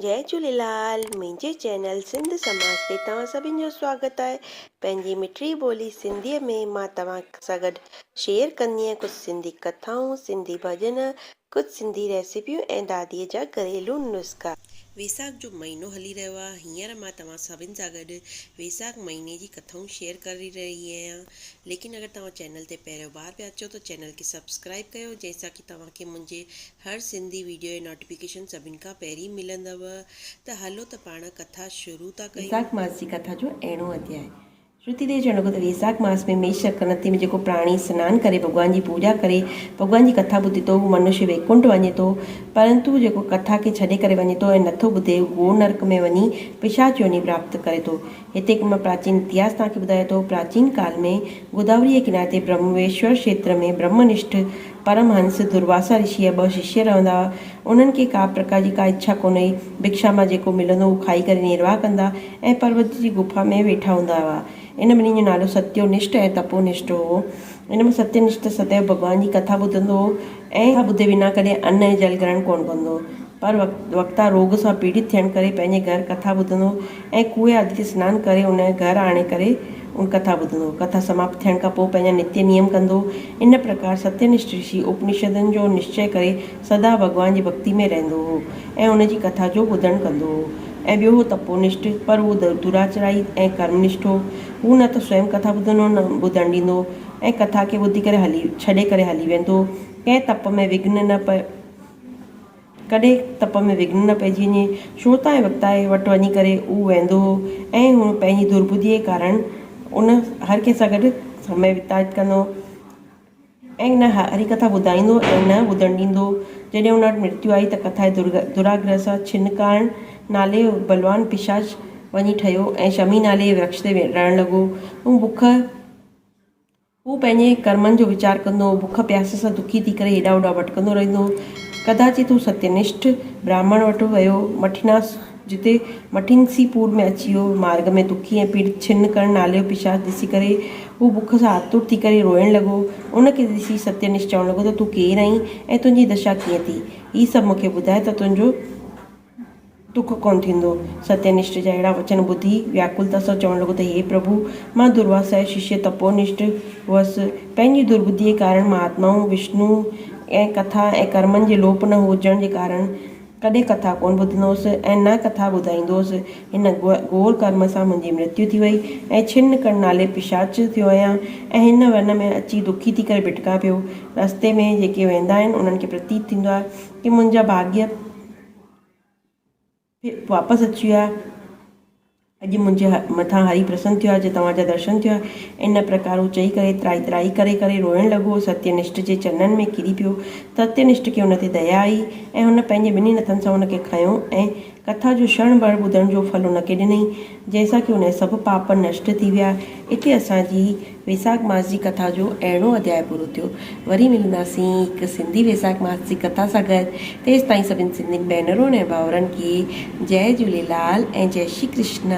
जय झूलेलाल। मुंहिंजे चैनल सिंध समाज ते तव्हां सभिनि जो स्वागत आहे। पंहिंजी मिठड़ी ॿोली सिंधीअ में मां तव्हां सां गॾु शेयर कंदी आहियां कुझु सिंधी कथाऊं, सिंधी भॼन, कुझु सिंधी रेसिपियूं ऐं दादीअ जा घरेलू नुस्ख़ा। वैसाख जो महीनो हली रहियो आहे। हींअर मां तव्हां सभिनि सां गॾु वैसाख महीने जी कथाऊं शेयर करे रही आहियां। लेकिन अगरि तव्हां चैनल ते पहिरियों बार पिया अचो त चैनल खे सब्सक्राइब कयो, जंहिंसां कि तव्हांखे मुंहिंजे हर सिंधी वीडियो जो नोटिफिकेशन सभिनि खां पहिरीं मिलंदव। त हलो त पाण कथा शुरू था कयूं। वैसाख मास जी कथा जो 11 अध्याय। श्रुति देव चवण लॻो त वैसाख मास में मेष संक्रांति में जेको प्राणी सनानु करे भॻवान जी पूॼा करे भॻवान जी कथा ॿुधे थो उहो मनुष्य वैकुंठ वञे थो, परंतु जेको कथा खे छॾे करे वञे थो ऐं नथो ॿुधे उहो नरक में वञी पिशाच योनि प्राप्त करे थो। हिते हिकु मां प्राचीन इतिहास तव्हांखे ॿुधाए थो। प्राचीन काल में गोदावरी जे किनारे ते ब्रह्मेश्वर क्षेत्र में ब्रह्मनिष्ठ परमहंस दुर्वासा ऋषि 2 शिष्य रहंदा हुआ। उन्हनि खे का प्रकार जी का इच्छा कोन हुई। भिक्षा मां जेको मिलंदो उहो खाई करे निर्वाह कंदा ऐं पर्वत जी गुफा में वेठा हूंदा हुआ। इन ॿिन्हिनि जो नालो सत्योनिष्ठ ऐं तपोनिष्ठ हो। इन में सत्यनिष्ठ सदैव भॻवान जी कथा ॿुधंदो हो ऐं ॿुधे बिना कॾहिं अन्न ऐं जल ग्रहण कोन कंदो हो। पर वक्ता रोग सां पीड़ित थियण करे पंहिंजे घर कथा ॿुधंदो ऐं कुएं आदि ते सनानु करे उन घर आणे करे उन कथा ॿुधंदो। कथा समाप्त थियण खां पोइ पंहिंजा नित्य नियम कंदो। इन प्रकार सत्यनिष्ठ ऋषि उपनिषदनि जो निश्चय करे सदा भॻवान जी भक्ति में रहंदो हो ऐं उन जी कथा जो ॿुधणु कंदो हो। ऐं ॿियो हो तपोनिष्ठ, पर उहो दुराचारी ऐं कर्मनिष्ठ हो। हू न त स्वयं कथा ॿुधंदो न ॿुधणु ॾींदो ऐं कथा खे ॿुधी करे छॾे करे हली वेंदो। कंहिं तप में विघ्न न पए कॾहिं तप में विघ्न न पइजी वञे। श्रोता ऐं वक्ता वटि वञी करे उहो वेंदो हो ऐं हू पंहिंजी दुर्बुद्धीअ जे कारण उन हर कंहिं सां गॾु समय व्यतीत कंदो ऐं न हरिकथा ॿुधाईंदो ऐं न ॿुधणु ॾींदो। जॾहिं हुन वटि मृत्यु आई त कथा जे दुराग्रह सां छिनकारण नाले बलवान पिशाच वञी ठहियो ऐं शमी नाले वृक्ष ते रहणु लॻो। हू पंहिंजे कर्मनि जो वीचार कंदो, बुख प्यास सां दुखी थी करे हेॾा होॾा भटकंदो रहंदो। कदाचित हू सत्यनिष्ठ ब्राह्मण वटि वियो। जिते मठिनसीपुर में अची वियो। मार्ग में दुखी ऐं पीड़ित छिनकरण नाले जो पिशाच ॾिसी करे हू बुख सां आतुर थी करे रोइणु लॻो। उनखे ॾिसी सत्यनिष्ठ चवणु लॻो त तूं केरु आहीं ऐं तुंहिंजी दशा कीअं थी? हीअ सभु मूंखे ॿुधाए त तुंहिंजो दुख कोन थींदो। सत्यनिष्ठ जा अहिड़ा वचन ॿुधी व्याकुलता सां चवणु लॻो त हे प्रभु, मां दुर्वासा जो शिष्य तपोनिष्ठ हुअसि। पंहिंजी दुर्बुद्धीअ जे कारण मां आत्माऊं विष्णु ऐं कथा ऐं कर्मनि जे लोप न हुजण जे कारण कॾहिं कथा कोन ॿुधंदो हुअसि ऐं न कथा ॿुधाईंदो हुअसि। हिन घोर कर्म सां मुंहिंजी मृत्यु थी वई ऐं छिनकरण नाले पिशाच थियो आहियां ऐं हिन वन में अची दुखी थी करे भिटका पियो। रस्ते में जेके वेंदा आहिनि उन्हनि खे प्रतीत थींदो आहे कि मुंहिंजा भाग्य वापसि अची विया। अॼु मुंहिंजे मथां हरी प्रसन्न थियो आहे जो तव्हांजा दर्शन थियो आहे। इन प्रकार हू चई करे त्राई करे करे रोइणु लॻो। सत्यनिष्ठ जे चरणनि में किरी पियो। सत्यनिष्ठ खे हुन ते दया आई ऐं हुन पंहिंजे ॿिन्ही हथनि सां हुनखे खयो ऐं कथा जो क्षण भर ॿुधण जो फल हुनखे ॾिनई, जंहिंसां कि हुनजा सभु पाप नष्ट थी विया। हिते असांजी वैसाख मास जी कथा जो 11 अध्याय पूरो थियो। वरी मिलंदासीं हिकु सिंधी वैसाख मास जी कथा सां गॾु। तेसि ताईं सभिनि सिंधियुनि भेनरुनि ऐं भाउरनि खे जय झूलेलाल ऐं जय श्री कृष्ण।